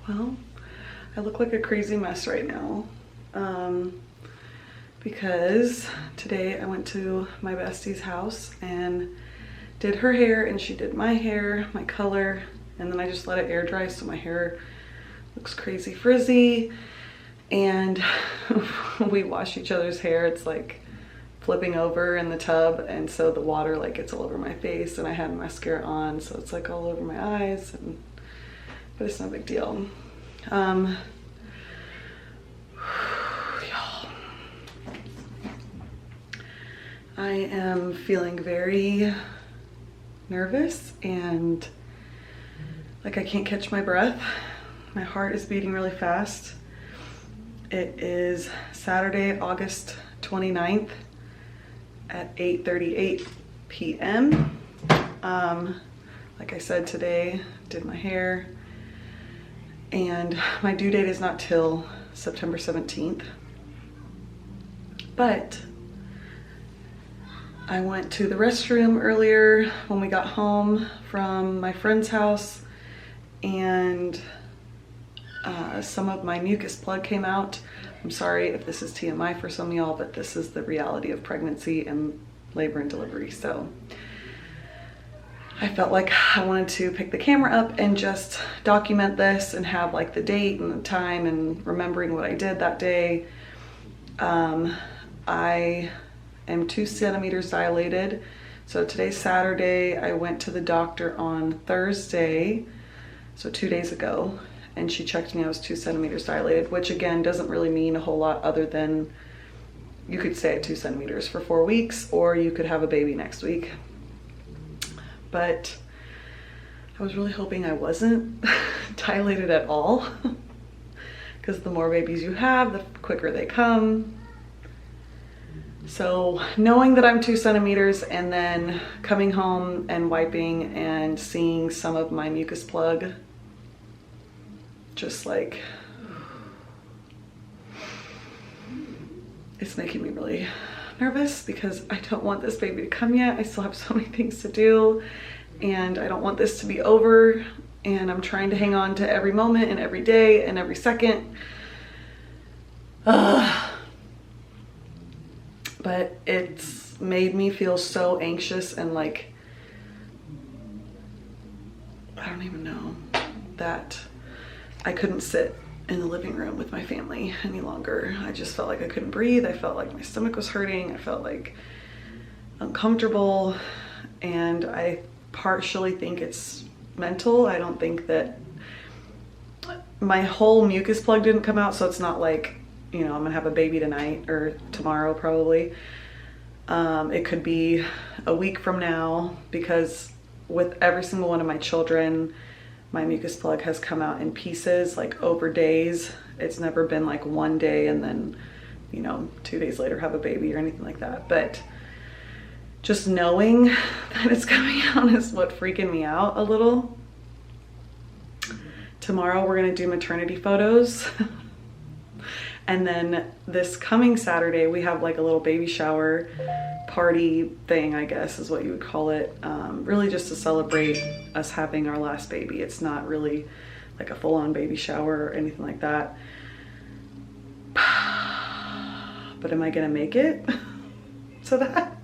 Well, I look like a crazy mess right now because today I went to my bestie's house and did her hair, and she did my hair, my color, and then I just let it air dry so my hair looks crazy frizzy. And we wash each other's hair. It's like flipping over in the tub, and so the water like gets all over my face, and I had mascara on, so it's like all over my eyes, but it's no big deal. Y'all, I am feeling very nervous and like I can't catch my breath. My heart is beating really fast. It is Saturday, August 29th at 8:38 p.m. Like I said, today did my hair, and my due date is not till September 17th. But I went to the restroom earlier when we got home from my friend's house, and some of my mucus plug came out. I'm sorry if this is TMI for some of y'all, but this is the reality of pregnancy and labor and delivery. So I felt like I wanted to pick the camera up and just document this and have like the date and the time and remembering what I did that day. I am 2 centimeters dilated. So today's Saturday. I went to the doctor on Thursday, so 2 days ago, and she checked me. I was 2 centimeters dilated, which again doesn't really mean a whole lot other than you could stay at 2 centimeters for 4 weeks, or you could have a baby next week. But I was really hoping I wasn't dilated at all, because the more babies you have, the quicker they come. So knowing that I'm 2 centimeters and then coming home and wiping and seeing some of my mucus plug, just like, it's making me really nervous because I don't want this baby to come yet. I still have so many things to do, and I don't want this to be over, and I'm trying to hang on to every moment and every day and every second. But it's made me feel so anxious, and like, I don't even know, that I couldn't sit in the living room with my family any longer. I just felt like I couldn't breathe. I felt like my stomach was hurting. I felt like uncomfortable, and I partially think it's mental. I don't think that my whole mucus plug didn't come out, so it's not like, you know, I'm gonna have a baby tonight or tomorrow probably. It could be a week from now, because with every single one of my children, my mucus plug has come out in pieces, like over days. It's never been like one day and then, you know, 2 days later have a baby or anything like that. But just knowing that it's coming out is what freaking me out a little. Tomorrow we're gonna do maternity photos. And then this coming Saturday, we have like a little baby shower party thing, I guess is what you would call it. Really just to celebrate us having our last baby. It's not really like a full-on baby shower or anything like that. But am I gonna make it to that?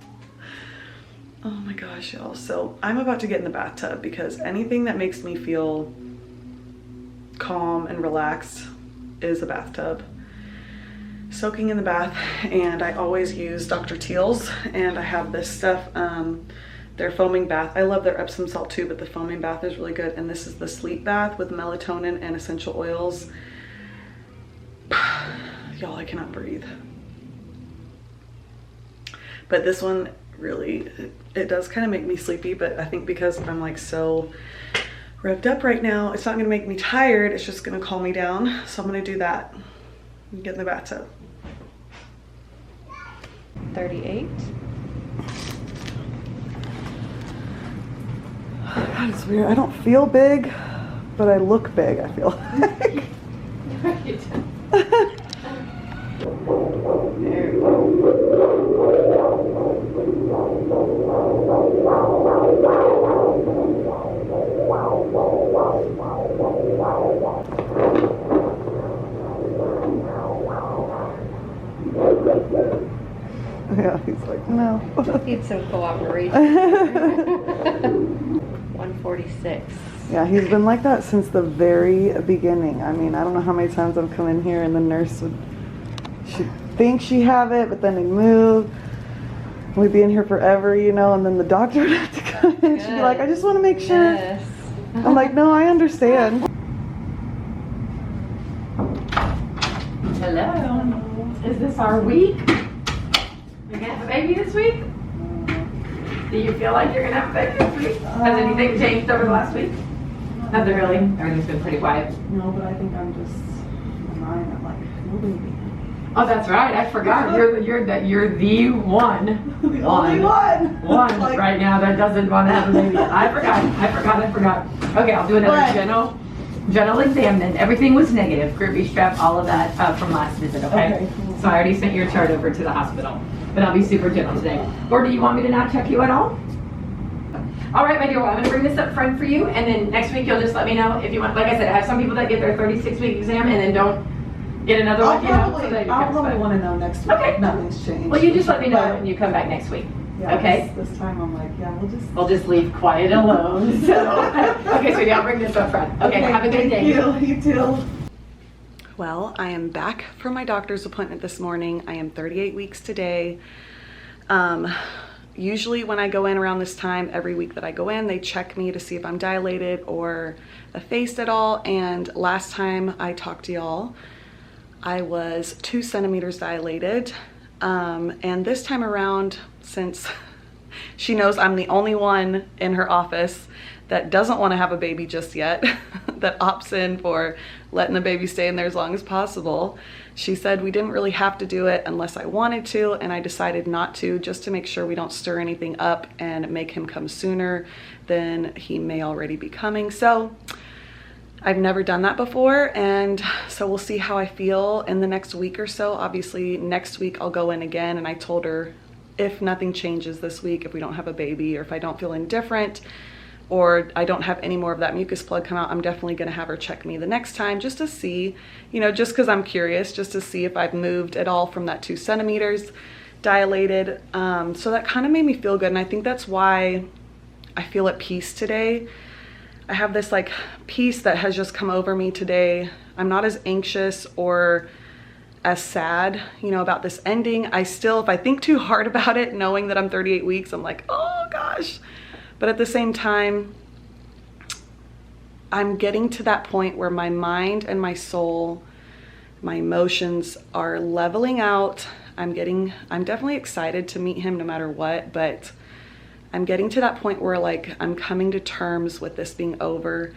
Oh my gosh, y'all. So I'm about to get in the bathtub, because anything that makes me feel calm and relaxed is a bathtub. Soaking in the bath, and I always use Dr. Teal's, and I have this stuff, their foaming bath. I love their Epsom salt too, but the foaming bath is really good. And this is the sleep bath with melatonin and essential oils. Y'all, I cannot breathe. But this one really, it does kind of make me sleepy, but I think because I'm like so revved up right now, it's not gonna make me tired, it's just gonna calm me down. So I'm gonna do that and get in the bathtub. 38. God, it's weird. I don't feel big, but I look big, I feel like. There we go. Yeah, he's like, no. Need some cooperation. 146. Yeah, he's been like that since the very beginning. I mean, I don't know how many times I've come in here and the nurse she'd think she have it, but then they'd move. We'd be in here forever, you know, and then the doctor would have to come in. She'd be like, I just want to make sure. Yes. I'm like, no, I understand. Hello. Is this our week? You're gonna have a baby this week? Do you feel like you're gonna have a baby this week? Has anything changed over the last week? Nothing really. Everything's been pretty quiet. No, but I think I'm just in my mind. I'm like, no baby. Oh, that's right. I forgot. You're the one. The only one. Like, right now that doesn't want to have a baby. I forgot. Okay, I'll do another general exam then. Everything was negative. Group B strep, all of that from last visit. Okay. So I already sent your chart over to the hospital, but I'll be super gentle today. Or do you want me to not check you at all? All right, my dear. Well, I'm going to bring this up front for you, and then next week you'll just let me know if you want. Like I said, I have some people that get their 36-week exam and then don't get another one. I'll probably want to know next week. Okay. If nothing's changed. Well, you just let me know when you come back next week. Yeah, okay. This time I'm like, yeah, we'll just leave quiet alone. So, okay, sweetie, I'll bring this up front. Okay, have a good day. You too. Well, I am back from my doctor's appointment this morning. I am 38 weeks today. Usually when I go in around this time, every week that I go in, they check me to see if I'm dilated or effaced at all. And last time I talked to y'all, I was 2 centimeters dilated. And this time around, since she knows I'm the only one in her office that doesn't want to have a baby just yet, that opts in for letting the baby stay in there as long as possible, she said we didn't really have to do it unless I wanted to, and I decided not to, just to make sure we don't stir anything up and make him come sooner than he may already be coming. So I've never done that before, and so we'll see how I feel in the next week or so. Obviously next week I'll go in again, and I told her if nothing changes this week, if we don't have a baby or if I don't feel indifferent or I don't have any more of that mucus plug come out, I'm definitely gonna have her check me the next time just to see, you know, just because I'm curious, just to see if I've moved at all from that 2 centimeters dilated. So that kind of made me feel good, and I think that's why I feel at peace today. I have this like peace that has just come over me today. I'm not as anxious or as sad, you know, about this ending. I still, if I think too hard about it, knowing that I'm 38 weeks, I'm like, oh gosh. But at the same time, I'm getting to that point where my mind and my soul, my emotions are leveling out. I'm definitely excited to meet him no matter what, but I'm getting to that point where like I'm coming to terms with this being over.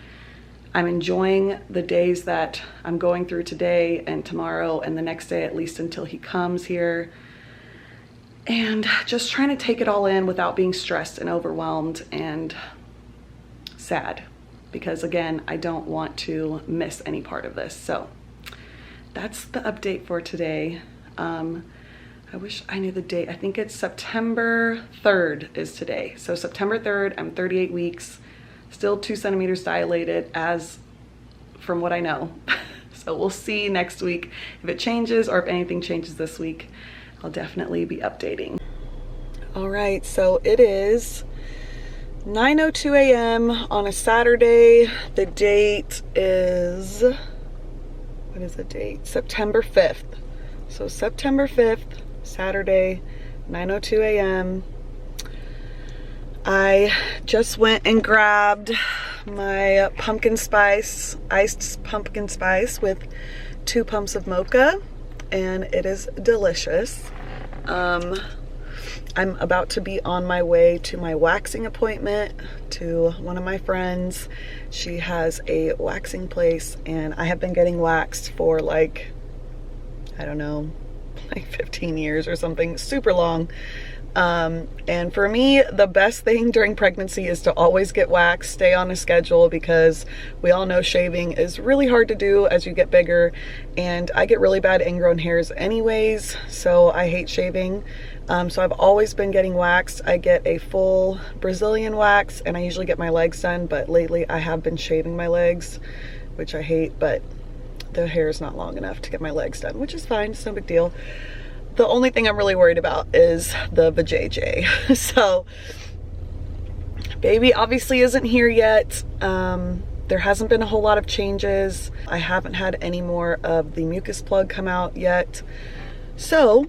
I'm enjoying the days that I'm going through today and tomorrow and the next day, at least until he comes here. And just trying to take it all in without being stressed and overwhelmed and sad. Because again, I don't want to miss any part of this. So that's the update for today. I wish I knew the date. I think it's September 3rd is today. So September 3rd, I'm 38 weeks, still 2 centimeters dilated as from what I know. So we'll see next week if it changes or if anything changes this week. I'll definitely be updating. All right, so it is 9:02 a.m. on a Saturday. The date is, what is the date? September 5th. So September 5th, Saturday, 9:02 a.m. I just went and grabbed my pumpkin spice, iced pumpkin spice with 2 pumps of mocha, and it is delicious. I'm about to be on my way to my waxing appointment to one of my friends. She has a waxing place, and I have been getting waxed for like, I don't know, like 15 years or something, super long. And for me, the best thing during pregnancy is to always get waxed, stay on a schedule, because we all know shaving is really hard to do as you get bigger, and I get really bad ingrown hairs anyways, so I hate shaving. So I've always been getting waxed. I get a full Brazilian wax, and I usually get my legs done, but lately I have been shaving my legs, which I hate, but the hair is not long enough to get my legs done, which is fine, it's no big deal. the only thing I'm really worried about is the vajayjay. So baby obviously isn't here yet. There hasn't been a whole lot of changes. I haven't had any more of the mucus plug come out yet. So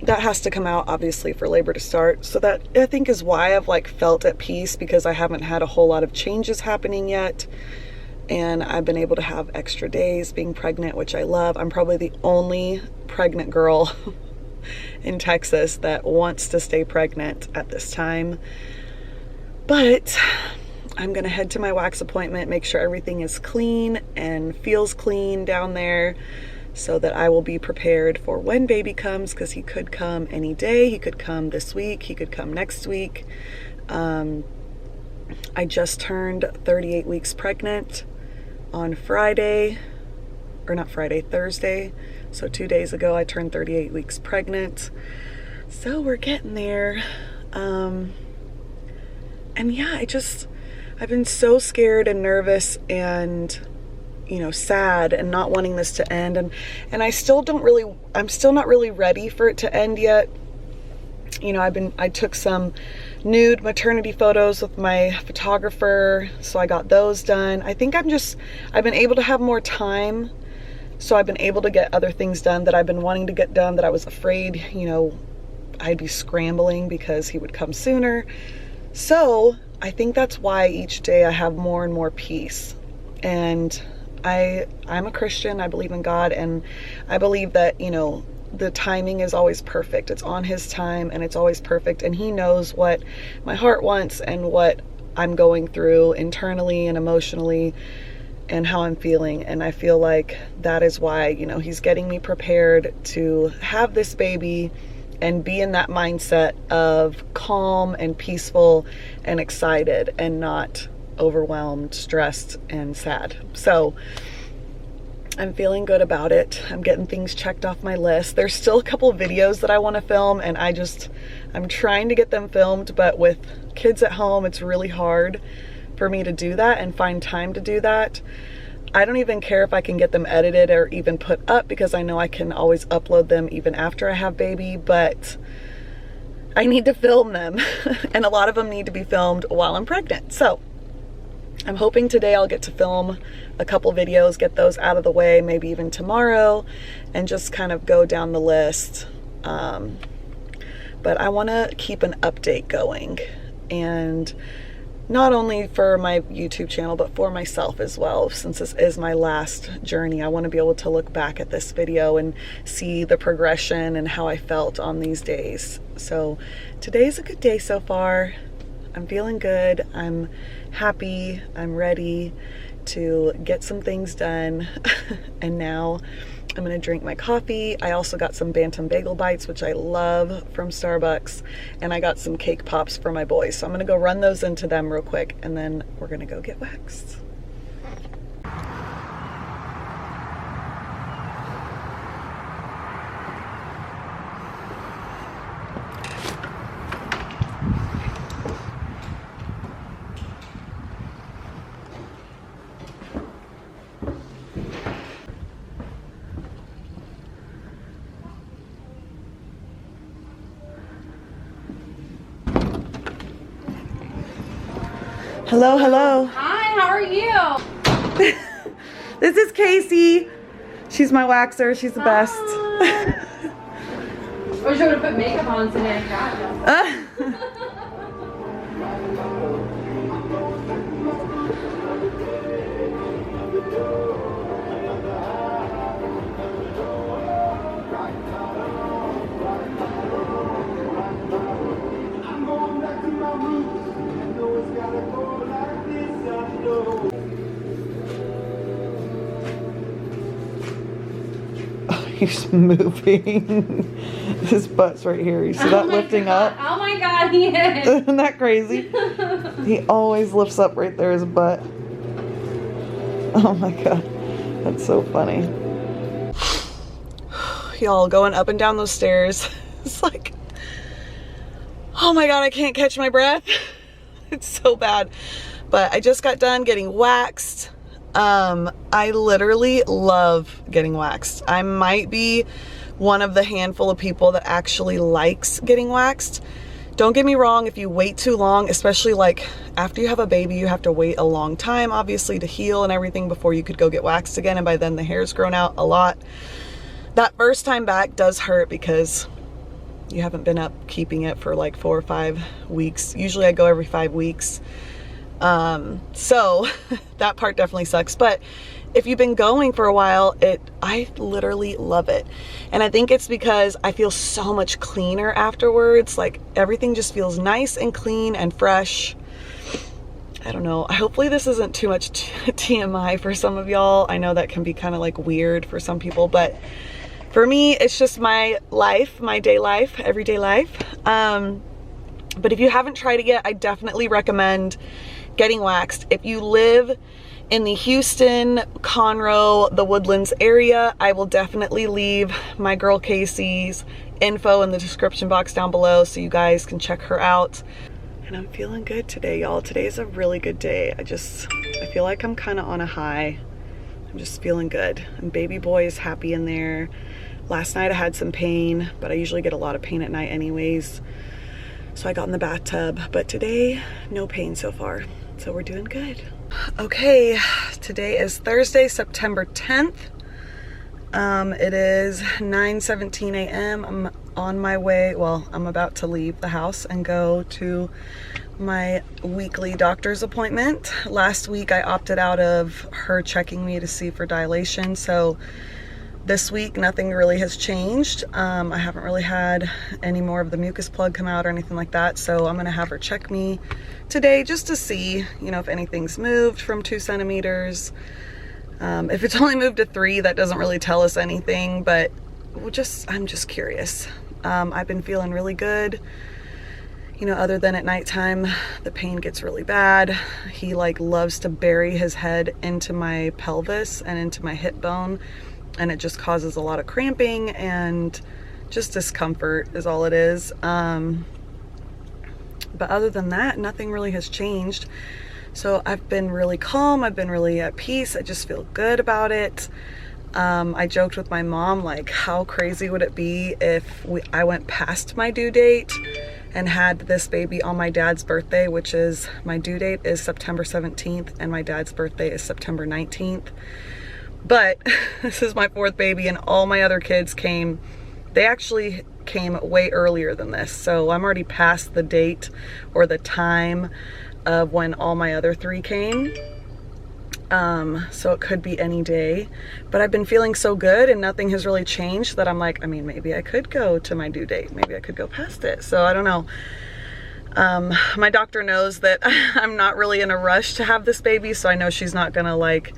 that has to come out obviously for labor to start. So that I think is why I've like felt at peace, because I haven't had a whole lot of changes happening yet. And I've been able to have extra days being pregnant, which I love. I'm probably the only pregnant girl in Texas that wants to stay pregnant at this time. But I'm gonna head to my wax appointment, make sure everything is clean and feels clean down there, so that I will be prepared for when baby comes, because he could come any day. He could come this week, he could come next week. I just turned 38 weeks pregnant on Friday, or not Friday, Thursday. So 2 days ago I turned 38 weeks pregnant. So we're getting there. And yeah, I've been so scared and nervous and, you know, sad and not wanting this to end. And I'm still not really ready for it to end yet. You know, I took some nude maternity photos with my photographer, so I got those done. I think I've been able to have more time, so I've been able to get other things done that I've been wanting to get done that I was afraid, you know, I'd be scrambling because he would come sooner. So I think that's why each day I have more and more peace. And I'm a Christian, I believe in God, and I believe that, you know, the timing is always perfect. It's on his time and it's always perfect, and he knows what my heart wants and what I'm going through internally and emotionally and how I'm feeling. And I feel like that is why, you know, he's getting me prepared to have this baby and be in that mindset of calm and peaceful and excited and not overwhelmed, stressed, and sad. So I'm feeling good about it. I'm getting things checked off my list. There's still a couple of videos that I want to film, and I'm trying to get them filmed, but with kids at home, it's really hard for me to do that and find time to do that. I don't even care if I can get them edited or even put up, because I know I can always upload them even after I have baby, but I need to film them. And a lot of them need to be filmed while I'm pregnant. So I'm hoping today I'll get to film a couple videos, get those out of the way, maybe even tomorrow, and just kind of go down the list. But I want to keep an update going, and not only for my YouTube channel, but for myself as well. Since this is my last journey, I want to be able to look back at this video and see the progression and how I felt on these days. So today's a good day so far. I'm feeling good. I'm happy. I'm ready to get some things done. And now I'm gonna drink my coffee. I also got some Bantam bagel bites, which I love, from Starbucks, and I got some cake pops for my boys. So I'm gonna go run those into them real quick, and then we're gonna go get waxed. Hello, hello. Hi, how are you? This is Casey. She's my waxer. She's the best. I wish I would have put makeup on today. He's moving. His butt's right here. You see that lifting up? Oh my God, he is. Isn't that crazy? He always lifts up right there, his butt. Oh my God. That's so funny. Y'all, going up and down those stairs. It's like, oh my God, I can't catch my breath. It's so bad. But I just got done getting waxed. I literally love getting waxed. I might be one of the handful of people that actually likes getting waxed. Don't get me wrong, if you wait too long, especially like after you have a baby, you have to wait a long time, obviously, to heal and everything before you could go get waxed again. And by then the hair's grown out a lot. That first time back does hurt because you haven't been up keeping it for like 4 or 5 weeks. Usually I go every 5 weeks. So that part definitely sucks. But if you've been going for a while, I literally love it. And I think it's because I feel so much cleaner afterwards. Like everything just feels nice and clean and fresh. I don't know. Hopefully this isn't too much TMI for some of y'all. I know that can be kind of like weird for some people, but for me, it's just my life, my day life, everyday life. But if you haven't tried it yet, I definitely recommend getting waxed. If you live in the Houston, Conroe, the Woodlands area, I will definitely leave my girl Casey's info in the description box down below so you guys can check her out. And I'm feeling good today, y'all. Today's a really good day. I feel like I'm kind of on a high. I'm just feeling good. And baby boy is happy in there. Last night I had some pain, but I usually get a lot of pain at night anyways. So I got in the bathtub, but today, no pain so far. So we're doing good. Okay, today is Thursday, September 10th. It is 9:17 a.m. I'm on my way, well, I'm about to leave the house and go to my weekly doctor's appointment. Last week I opted out of her checking me to see for dilation, so this week nothing really has changed. I haven't really had any more of the mucus plug come out or anything like that, so I'm gonna have her check me today just to see, you know, if anything's moved from 2 centimeters. If it's only moved to 3, that doesn't really tell us anything, but I'm just curious. I've been feeling really good, you know, other than at nighttime, the pain gets really bad. He like loves to bury his head into my pelvis and into my hip bone, and it just causes a lot of cramping and just discomfort is all it is. But other than that, nothing really has changed. So I've been really calm. I've been really at peace. I just feel good about it. I joked with my mom, like, how crazy would it be if I went past my due date and had this baby on my dad's birthday, which is, my due date is September 17th and my dad's birthday is September 19th. But this is my 4th baby and all my other kids came, they actually came way earlier than this. So I'm already past the date or the time of when all my other 3 came. So it could be any day, but I've been feeling so good and nothing has really changed that I'm like, I mean, maybe I could go to my due date. Maybe I could go past it. So I don't know. My doctor knows that I'm not really in a rush to have this baby. So I know she's not gonna like,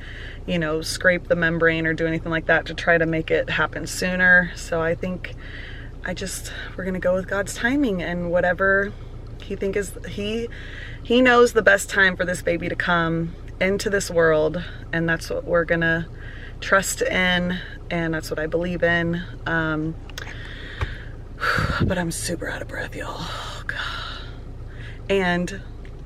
you know, scrape the membrane or do anything like that to try to make it happen sooner. So I think we're gonna go with God's timing and whatever he think is, he knows the best time for this baby to come into this world, and that's what we're gonna trust in, and that's what I believe in. But I'm super out of breath, y'all. Oh, God. And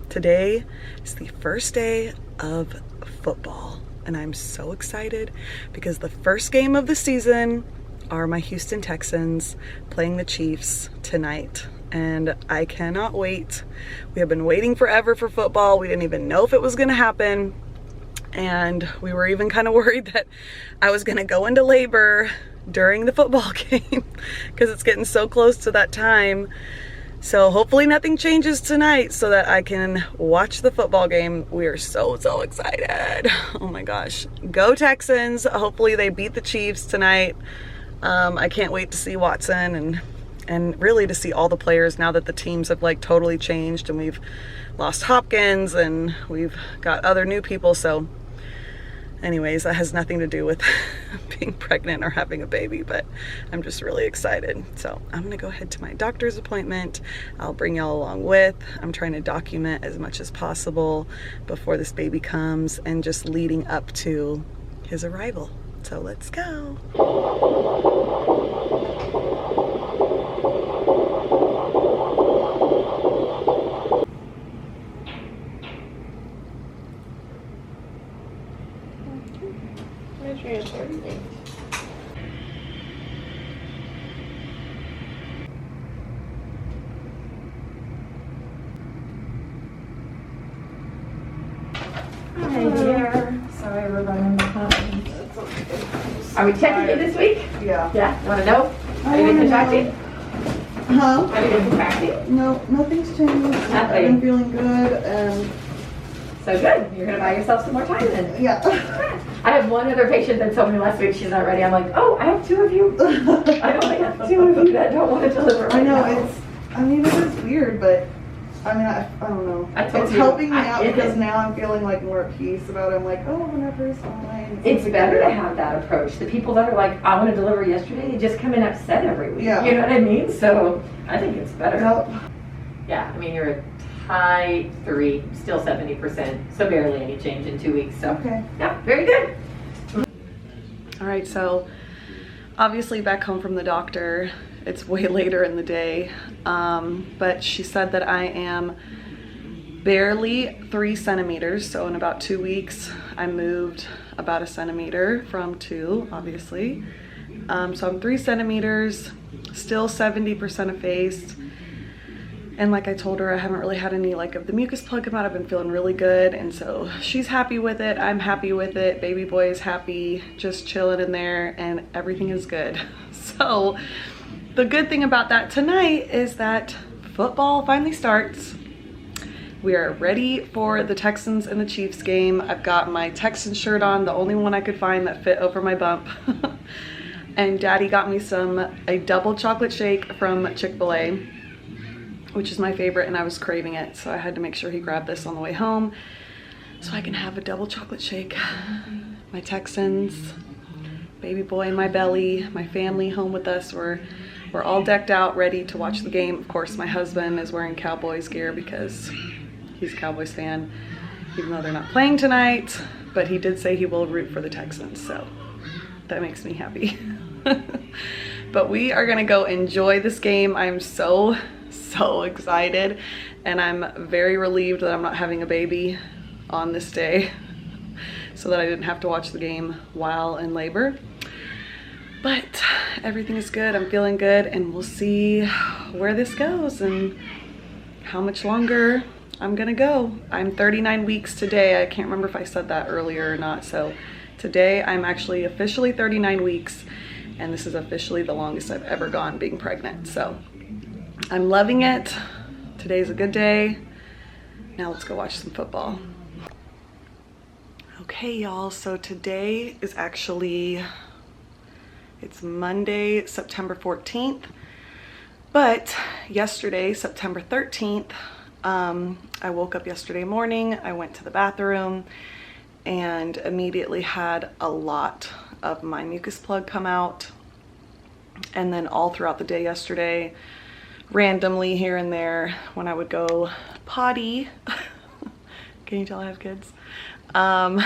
today is the first day of football, and I'm so excited because the first game of the season are my Houston Texans playing the Chiefs tonight. And I cannot wait. We have been waiting forever for football. We didn't even know if it was gonna happen. And we were even kind of worried that I was gonna go into labor during the football game because it's getting so close to that time. So hopefully nothing changes tonight so that I can watch the football game. We are so excited. Oh my gosh. Go Texans. Hopefully they beat the Chiefs tonight. I can't wait to see Watson and really to see all the players now that the teams have like totally changed and we've lost Hopkins and we've got other new people. So anyways, that has nothing to do with being pregnant or having a baby, but I'm just really excited. So I'm gonna go ahead to my doctor's appointment. I'll bring y'all along with. I'm trying to document as much as possible before this baby comes and just leading up to his arrival. So let's go. picture your birthday. Hi dear. Sorry we're running behind. Are we checking in this week? Yeah. Yeah. Want to know? Are you contracting? Huh? Are you contracting? No, nothing's changed. I've been feeling good and So good. You're gonna buy yourself some more time then. yeah. I have one other patient that told me last week she's not ready. I'm like, oh, I have 2 of you. I only have 2 of you that don't want to deliver right I know now. I mean, it is weird, but I mean, I don't know. It's helping me out because now I'm feeling like more at peace about it. I'm like, oh, whenever it's fine. It's better to have that approach. The people that are like, I want to deliver yesterday, they just come in upset every week. Yeah. You know what I mean? So I think it's better. Yep. Yeah, I mean, you're a high 3, still 70%, so barely any change in 2 weeks. So Okay. yeah, very good. All right, so obviously back home from the doctor, it's way later in the day, but she said that I am barely 3 centimeters. So in about 2 weeks, I moved about 1 centimeter from 2, obviously. So I'm 3 centimeters, still 70% effaced. And like I told her, I haven't really had any like of the mucus plug come out. I've been feeling really good. And so she's happy with it. I'm happy with it. Baby boy is happy, just chilling in there, and everything is good. So the good thing about that tonight is that football finally starts. We are ready for the Texans and the Chiefs game. I've got my Texans shirt on, the only one I could find that fit over my bump. And Daddy got me a double chocolate shake from Chick-fil-A, which is my favorite, and I was craving it. So I had to make sure he grabbed this on the way home so I can have a double chocolate shake. My Texans, baby boy in my belly, my family home with us. We're all decked out, ready to watch the game. Of course, my husband is wearing Cowboys gear because he's a Cowboys fan, even though they're not playing tonight, but he did say he will root for the Texans, so that makes me happy. But we are gonna go enjoy this game. I'm so excited, and I'm very relieved that I'm not having a baby on this day so that I didn't have to watch the game while in labor. But everything is good. I'm feeling good, and we'll see where this goes and how much longer I'm gonna go. I'm 39 weeks today. I can't remember if I said that earlier or not. So today I'm actually officially 39 weeks, and this is officially the longest I've ever gone being pregnant. So I'm loving it. Today's a good day. Now let's go watch some football. Okay, y'all, so today is actually, it's Monday, September 14th, but yesterday, September 13th, I woke up yesterday morning, I went to the bathroom and immediately had a lot of my mucus plug come out. And then all throughout the day yesterday, randomly here and there when I would go potty, can you tell I have kids? I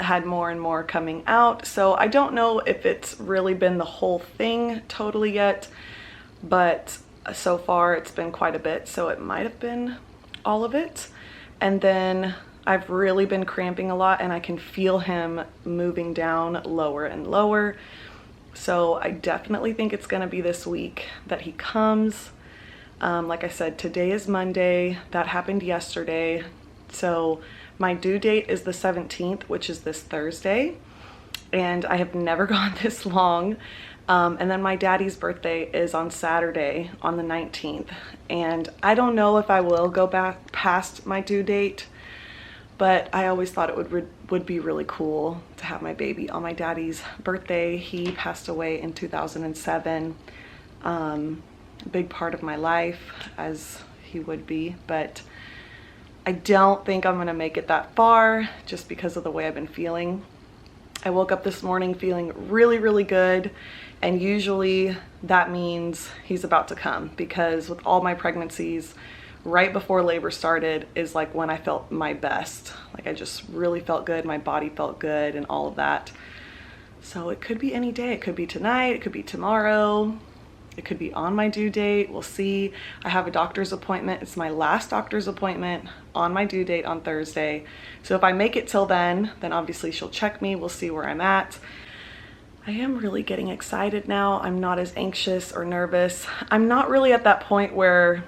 had more and more coming out. So I don't know if it's really been the whole thing totally yet, but so far it's been quite a bit. So it might have been all of it. And then I've really been cramping a lot, and I can feel him moving down lower and lower. So I definitely think it's gonna be this week that he comes. Like I said, today is Monday. That happened yesterday. So my due date is the 17th, which is this Thursday. And I have never gone this long. And then my daddy's birthday is on Saturday on the 19th. And I don't know if I will go back past my due date, but I always thought it would be really cool to have my baby on my daddy's birthday. He passed away in 2007. A big part of my life, as he would be, but I don't think I'm gonna make it that far just because of the way I've been feeling. I woke up this morning feeling really, really good, and usually that means he's about to come, because with all my pregnancies, right before labor started is like when I felt my best. Like I just really felt good, my body felt good and all of that. So it could be any day. It could be tonight, it could be tomorrow. It could be on my due date. We'll see. I have a doctor's appointment. It's my last doctor's appointment on my due date on Thursday. So if I make it till then obviously she'll check me. We'll see where I'm at. I am really getting excited now. I'm not as anxious or nervous. I'm not really at that point where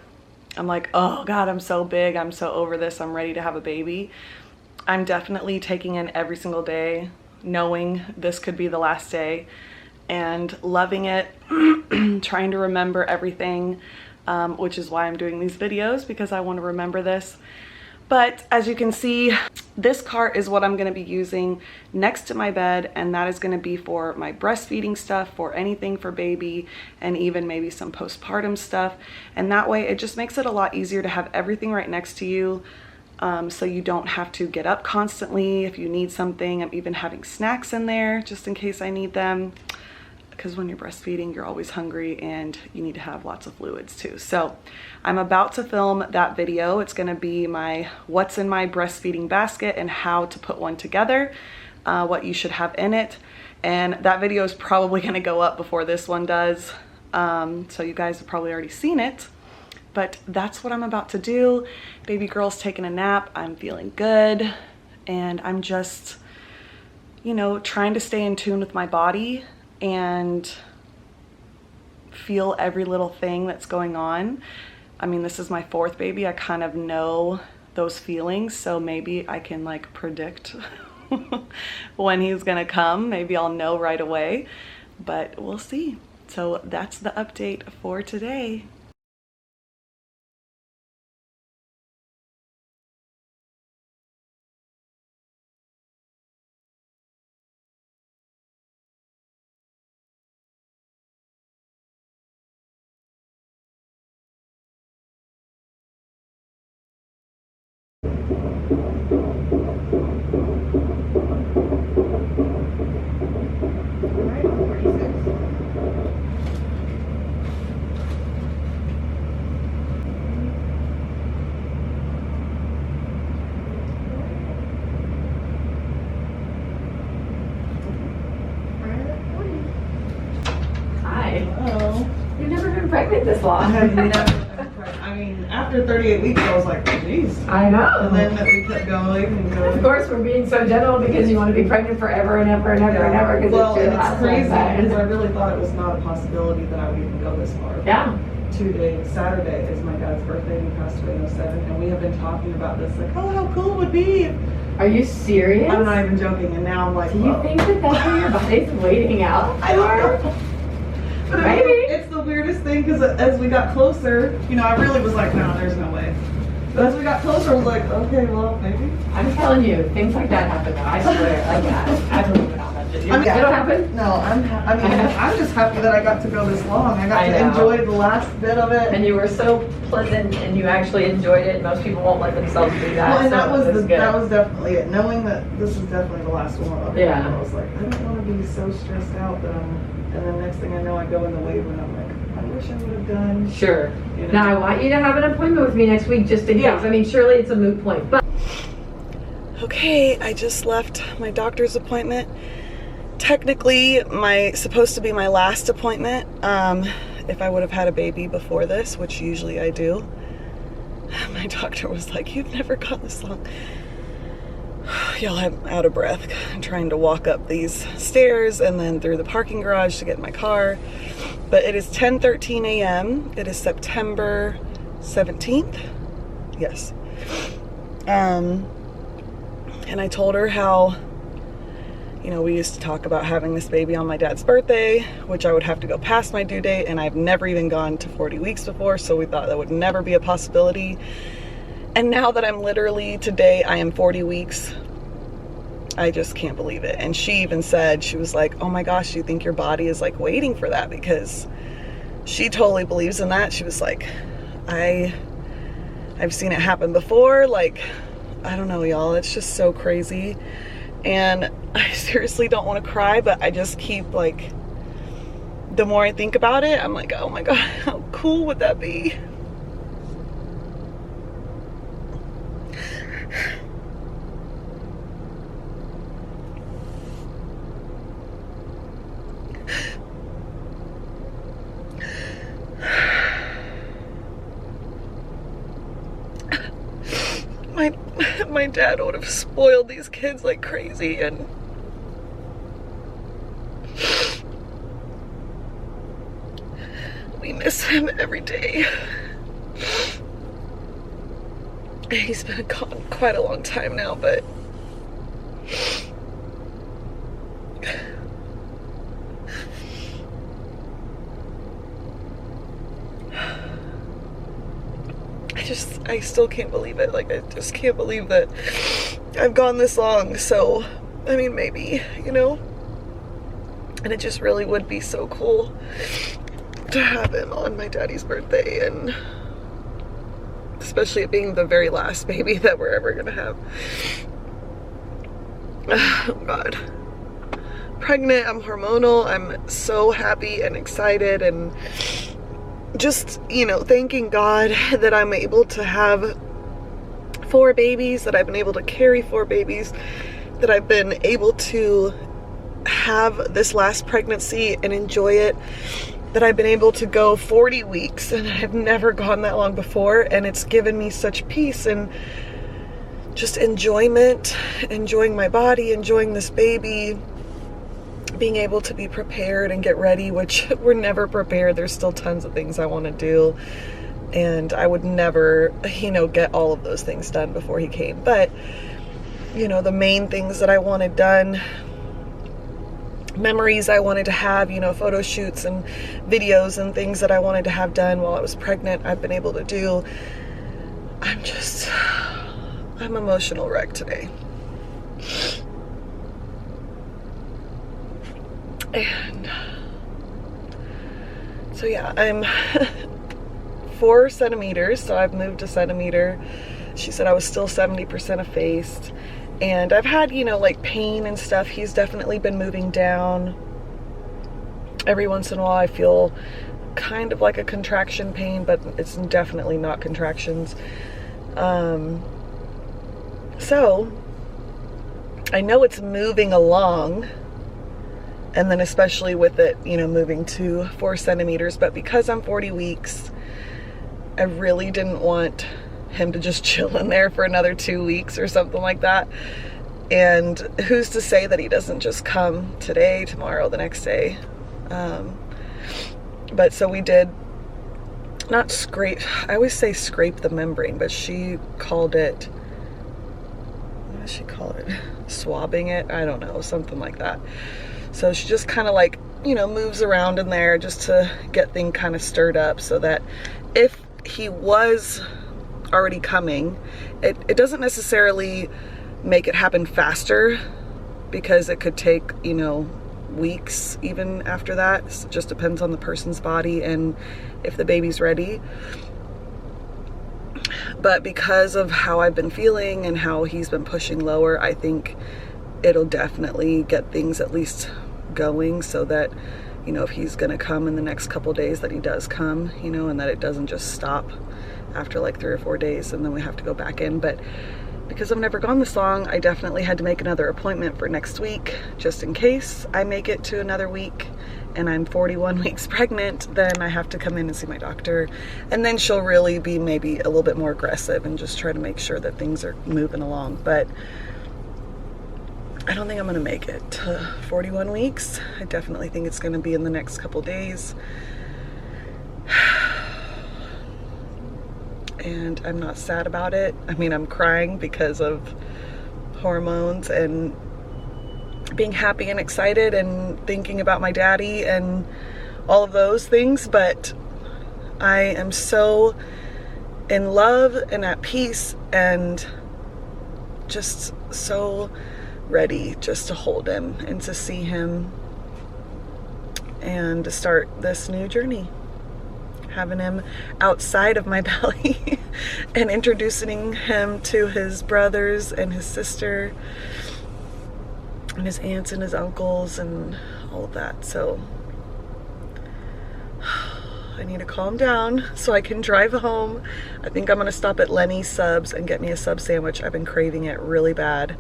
I'm like, oh God, I'm so big. I'm so over this. I'm ready to have a baby. I'm definitely taking in every single day, knowing this could be the last day, and loving it, trying to remember everything, which is why I'm doing these videos, because I want to remember this. But as you can see, this cart is what I'm going to be using next to my bed, and that is going to be for my breastfeeding stuff, for anything for baby, and even maybe some postpartum stuff. And that way it just makes it a lot easier to have everything right next to you, so you don't have to get up constantly if you need something. I'm even having snacks in there just in case I need them, because when you're breastfeeding, you're always hungry and you need to have lots of fluids too. So I'm about to film that video. It's going to be my what's in my breastfeeding basket and how to put one together, what you should have in it. And that video is probably going to go up before this one does. So you guys have probably already seen it, but that's what I'm about to do. Baby girl's taking a nap. I'm feeling good. And I'm just, you know, trying to stay in tune with my body and feel every little thing that's going on. I mean, this is my 4th baby. I kind of know those feelings, so maybe I can like predict when he's gonna come. Maybe I'll know right away, but we'll see. So that's the update for today. You've never been pregnant this long. I have never been pregnant. I mean, after 38 weeks, I was like, jeez. I know. And then we kept going and going. Of course, we're being so gentle because you want to be pregnant forever and ever and ever and ever. Well, and it's crazy because I really thought it was not a possibility that I would even go this far. Yeah. Saturday is my dad's birthday. He passed away in 07, and we have been talking about this, like, oh, how cool it would be. Are you serious? I'm not even joking, and now I'm like, do you think that that's what your body's waiting out for? I don't know. But maybe. It's the weirdest thing, because as we got closer, you know, I really was like, no, there's no way. But as we got closer, I was like, okay, well, maybe. I'm telling you, things like that happen though. I swear, like that. I believe it on that. Did you? I mean, it'll happen? No, I'm just happy that I got to go this long. I got to enjoy the last bit of it. And you were so pleasant, and you actually enjoyed it. Most people won't let themselves do that. Well, and so that was definitely it. Knowing that this is definitely the last one of it, yeah. I was like, I don't want to be so stressed out that and then next thing I know, I go in the labor and I'm like, I wish I would have done. Sure. You know? Now I want you to have an appointment with me next week, just in case. I mean, surely it's a moot point, but. Okay, I just left my doctor's appointment. Technically, supposed to be my last appointment. If I would have had a baby before this, which usually I do. My doctor was like, you've never gone this long. Y'all, I'm out of breath. I'm trying to walk up these stairs and then through the parking garage to get in my car. But it is 10:13 a.m. It is September 17th. Yes. And I told her how, you know, we used to talk about having this baby on my dad's birthday, which I would have to go past my due date, and I've never even gone to 40 weeks before, so we thought that would never be a possibility. And now that I'm literally, today, I am 40 weeks, I just can't believe it. And she even said, she was like, oh my gosh, you think your body is like waiting for that? Because she totally believes in that. She was like, I've seen it happen before. Like, I don't know, y'all, it's just so crazy. And I seriously don't want to cry, but I just keep like, the more I think about it, I'm like, oh my God, how cool would that be? my dad would have spoiled these kids like crazy, and we miss him every day. He's been gone quite a long time now, but I still can't believe it. Like, I just can't believe that I've gone this long. So, I mean, maybe, you know, and it just really would be so cool to have him on my daddy's birthday, and especially it being the very last baby that we're ever gonna have. Oh God. Pregnant, I'm hormonal, I'm so happy and excited, and just, you know, thanking God that I'm able to have 4 babies, that I've been able to carry 4 babies, that I've been able to have this last pregnancy and enjoy it, that I've been able to go 40 weeks, and I've never gone that long before, and it's given me such peace and just enjoyment, enjoying my body, enjoying this baby, being able to be prepared and get ready, which we're never prepared. There's still tons of things I want to do, and I would never, you know, get all of those things done before he came. But, you know, the main things that I wanted done, memories I wanted to have, you know, photo shoots and videos and things that I wanted to have done while I was pregnant, I've been able to do. I'm emotional wreck today. And so yeah, I'm 4 centimeters, so I've moved a centimeter. She said I was still 70% effaced, and I've had, you know, like pain and stuff. He's definitely been moving down. Every once in a while I feel kind of like a contraction pain, but it's definitely not contractions. So I know it's moving along, and then especially with it, you know, moving to 4 centimeters, but because I'm 40 weeks, I really didn't want him to just chill in there for another 2 weeks or something like that. And who's to say that he doesn't just come today, tomorrow, the next day. But so we did not scrape, I always say scrape the membrane, but she called it, what does she call it? Swabbing it? I don't know, something like that. So she just kind of like, you know, moves around in there just to get things kind of stirred up, so that if he was already coming, it doesn't necessarily make it happen faster, because it could take, you know, weeks even after that. It just depends on the person's body and if the baby's ready. But because of how I've been feeling and how he's been pushing lower, I think it'll definitely get things at least going, so that, you know, if he's gonna come in the next couple days, that he does come, you know, and that it doesn't just stop after like 3 or 4 days and then we have to go back in. But because I've never gone this long, I definitely had to make another appointment for next week, just in case I make it to another week and I'm 41 weeks pregnant. Then I have to come in and see my doctor, and then she'll really be maybe a little bit more aggressive and just try to make sure that things are moving along. But I don't think I'm gonna make it to 41 weeks. I definitely think it's gonna be in the next couple days. And I'm not sad about it. I mean, I'm crying because of hormones and being happy and excited and thinking about my daddy and all of those things, but I am so in love and at peace and just so ready just to hold him and to see him and to start this new journey, having him outside of my belly and introducing him to his brothers and his sister and his aunts and his uncles and all of that. So I need to calm down so I can drive home. I think I'm gonna stop at Lenny's Subs and get me a sub sandwich. I've been craving it really bad,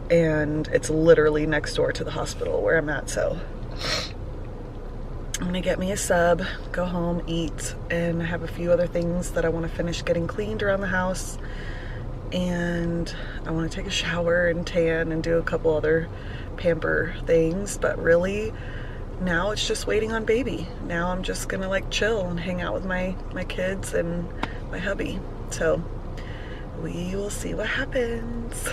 and it's literally next door to the hospital where I'm at. So I'm gonna get me a sub, go home, eat, and I have a few other things that I want to finish getting cleaned around the house. and I want to take a shower and tan and do a couple other pamper things, but really now it's just waiting on baby. Now I'm just gonna like chill and hang out with my kids and my hubby. So we will see what happens.